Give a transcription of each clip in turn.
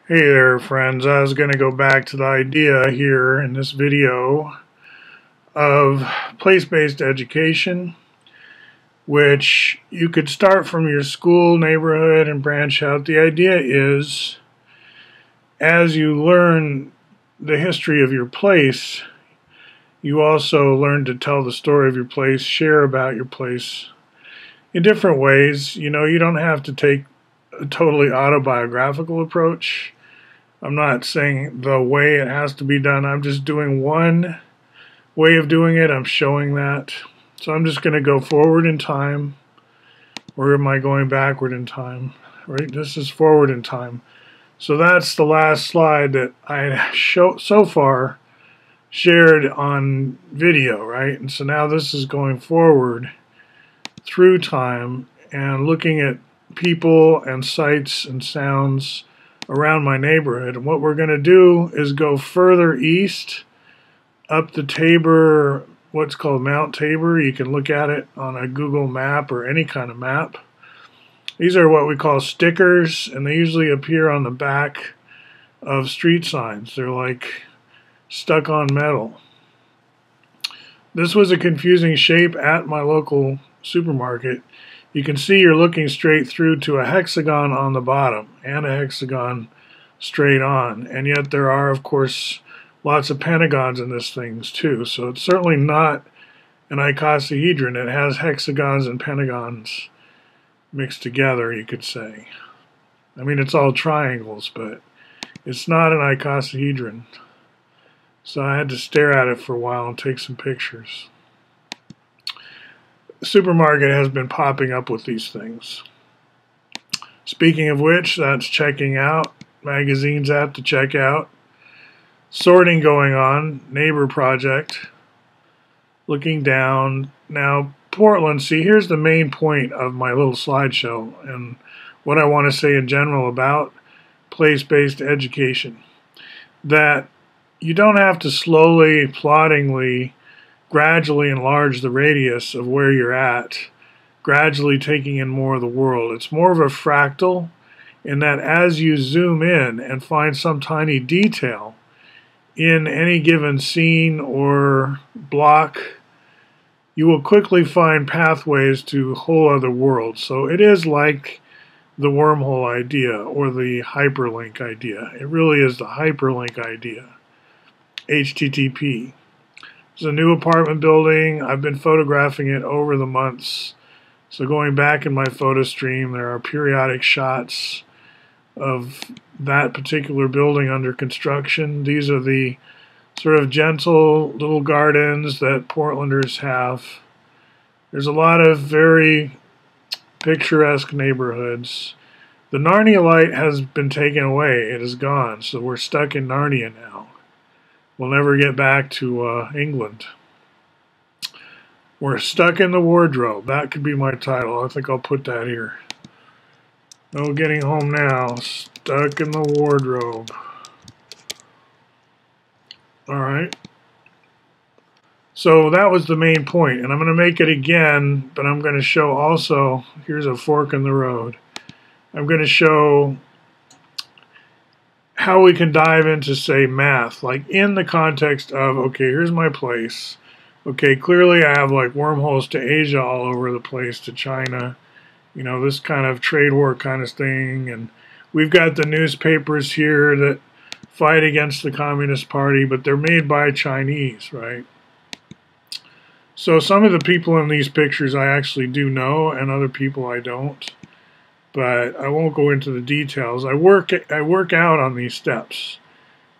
Hey there, friends. I was going to go back to the idea here in this video of place-based education, which you could start from your school, neighborhood, and branch out. The idea is, as you learn the history of your place, you also learn to tell the story of your place, share about your place in different ways. You don't have to take a totally autobiographical approach. I'm not saying the way it has to be done. I'm just doing one way of doing it. I'm showing that. So I'm just going to go forward in time. Or am I going backward in time? Right? This is forward in time. So that's the last slide that I so far shared on video, right? And so now this is going forward through time and looking at people and sights and sounds around my neighborhood. And what we're going to do is go further east up the Tabor, what's called Mount Tabor. You can look at it on a Google map or any kind of map. These are what we call stickers, and they usually appear on the back of street signs. They're like stuck on metal. This was a confusing shape at my local supermarket. You can see you're looking straight through to a hexagon on the bottom and a hexagon straight on. And yet there are, of course, lots of pentagons in this thing too. So it's certainly not an icosahedron. It has hexagons and pentagons mixed together, you could say. I mean, it's all triangles, but it's not an icosahedron. So I had to stare at it for a while and take some pictures. Supermarket has been popping up with these things. Speaking of which, that's checking out. Magazines at to check out. Sorting going on. Neighbor project. Looking down. Now, Portland, see, here's the main point of my little slideshow and what I want to say in general about place-based education. That you don't have to slowly, ploddingly, gradually enlarge the radius of where you're at, gradually taking in more of the world. It's more of a fractal in that as you zoom in and find some tiny detail in any given scene or block, you will quickly find pathways to whole other worlds. So it is like the wormhole idea or the hyperlink idea. It really is the hyperlink idea. HTTP. It's a new apartment building. I've been photographing it over the months. So going back in my photo stream, there are periodic shots of that particular building under construction. These are the sort of gentle little gardens that Portlanders have. There's a lot of very picturesque neighborhoods. The Narnia light has been taken away. It is gone. So we're stuck in Narnia now. We'll never get back to England. We're stuck in the wardrobe. That could be my title. I think I'll put that here. No getting home now. Stuck in the wardrobe. Alright. So that was the main point. And I'm going to make it again, but I'm going to show also, here's a fork in the road. I'm going to show how we can dive into, say, math, like in the context of, okay, here's my place. Okay, clearly I have like wormholes to Asia all over the place, to China, this kind of trade war kind of thing. And we've got the newspapers here that fight against the Communist Party, but they're made by Chinese, right? So some of the people in these pictures I actually do know, and other people I don't. But I won't go into the details. I work out on these steps.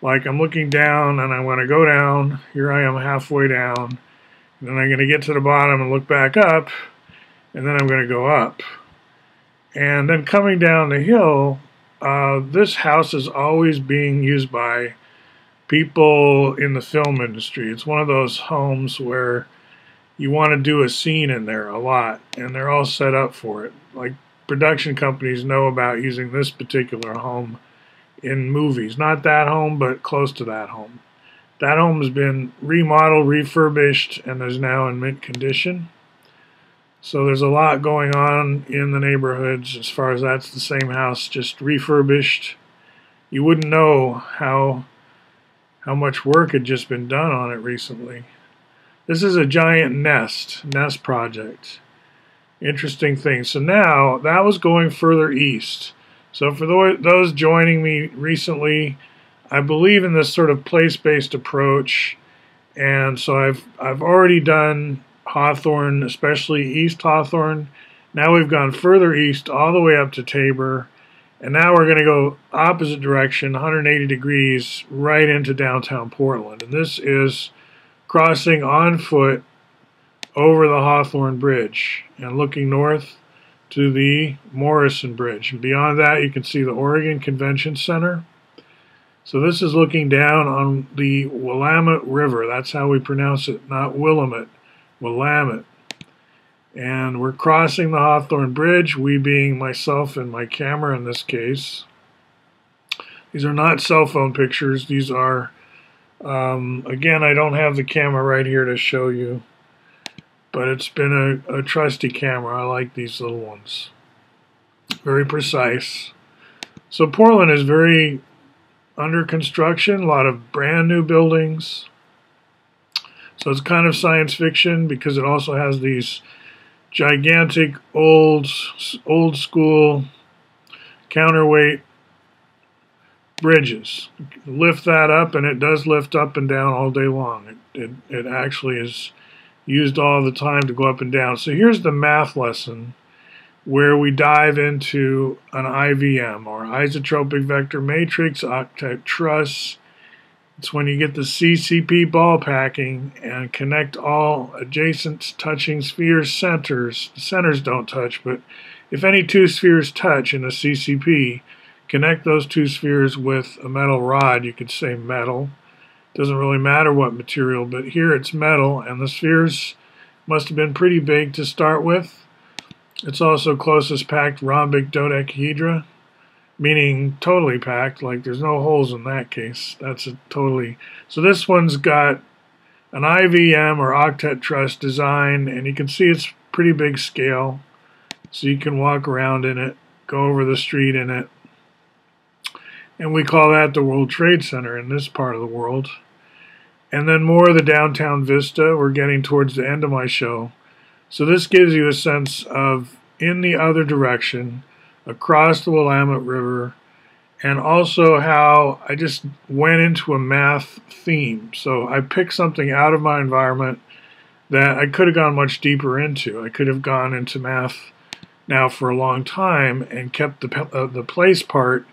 Like I'm looking down and I want to go down. Here I am halfway down. And then I'm going to get to the bottom and look back up. And then I'm going to go up. And then coming down the hill, this house is always being used by people in the film industry. It's one of those homes where you want to do a scene in there a lot. And they're all set up for it. Like, production companies know about using this particular home in movies. Not that home, but close to that home. That home has been remodeled, refurbished, and is now in mint condition. So there's a lot going on in the neighborhoods as far as that's the same house, just refurbished you wouldn't know how much work had just been done on it recently. This is a giant nest project. Interesting thing. So now, that was going further east. So for those joining me recently, I believe in this sort of place-based approach, and so I've already done Hawthorne, especially East Hawthorne. Now we've gone further east all the way up to Tabor, and now we're going to go opposite direction, 180 degrees, right into downtown Portland. And this is crossing on foot over the Hawthorne Bridge and looking north to the Morrison Bridge. And beyond that, you can see the Oregon Convention Center. So this is looking down on the Willamette River. That's how we pronounce it, not Willamette, Willamette. And we're crossing the Hawthorne Bridge, we being myself and my camera in this case. These are not cell phone pictures. These are, again, I don't have the camera right here to show you, but it's been a trusty camera. I like these little ones. Very precise. So Portland is very under construction, a lot of brand new buildings. So it's kind of science fiction because it also has these gigantic old school counterweight bridges. Lift that up, and it does lift up and down all day long. It actually is used all the time to go up and down. So here's the math lesson where we dive into an IVM, or isotropic vector matrix octet truss. It's when you get the CCP ball packing and connect all adjacent touching spheres centers. The centers don't touch, but if any two spheres touch in a CCP, connect those two spheres with a metal rod. You could say metal. Doesn't really matter what material, but here it's metal, and the spheres must have been pretty big to start with. It's also closest packed rhombic dodecahedra, meaning totally packed, like there's no holes in that case. That's a totally... So this one's got an IVM or octet truss design, and you can see it's pretty big scale. So you can walk around in it, go over the street in it. And we call that the World Trade Center in this part of the world. And then more of the downtown vista. We're getting towards the end of my show. So this gives you a sense of in the other direction, across the Willamette River, and also how I just went into a math theme. So I picked something out of my environment that I could have gone much deeper into. I could have gone into math now for a long time and kept the place part,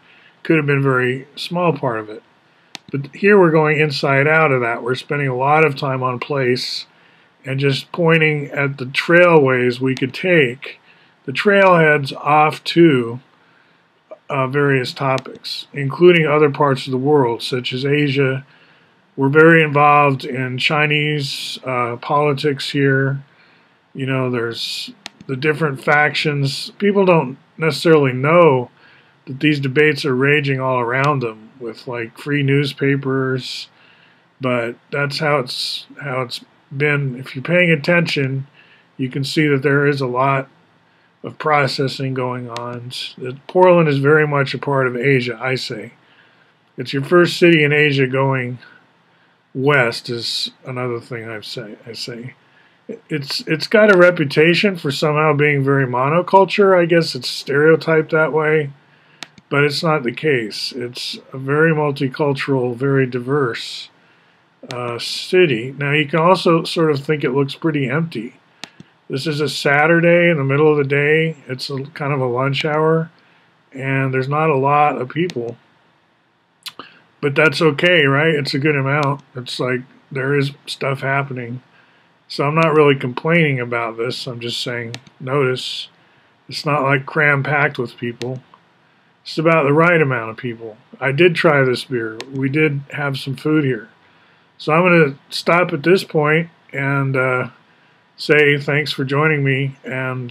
could have been a very small part of it. But here we're going inside out of that. We're spending a lot of time on place and just pointing at the trailways we could take, the trailheads off to various topics, including other parts of the world, such as Asia. We're very involved in Chinese politics here. You know, there's the different factions. People don't necessarily know that these debates are raging all around them with like free newspapers, but that's how it's been. If you're paying attention, you can see that there is a lot of processing going on. Portland is very much a part of Asia, I say. It's your first city in Asia going west is another thing I say. It's got a reputation for somehow being very monoculture. I guess it's stereotyped that way, but it's not the case. It's a very multicultural, very diverse city. Now you can also sort of think it looks pretty empty. This is a Saturday in the middle of the day. It's kind of a lunch hour, and there's not a lot of people. But that's okay, right? It's a good amount. It's like there is stuff happening. So I'm not really complaining about this. I'm just saying, notice, it's not like cram-packed with people. It's about the right amount of people. I did try this beer. We did have some food here. So I'm going to stop at this point and say thanks for joining me, and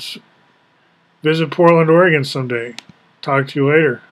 visit Portland, Oregon someday. Talk to you later.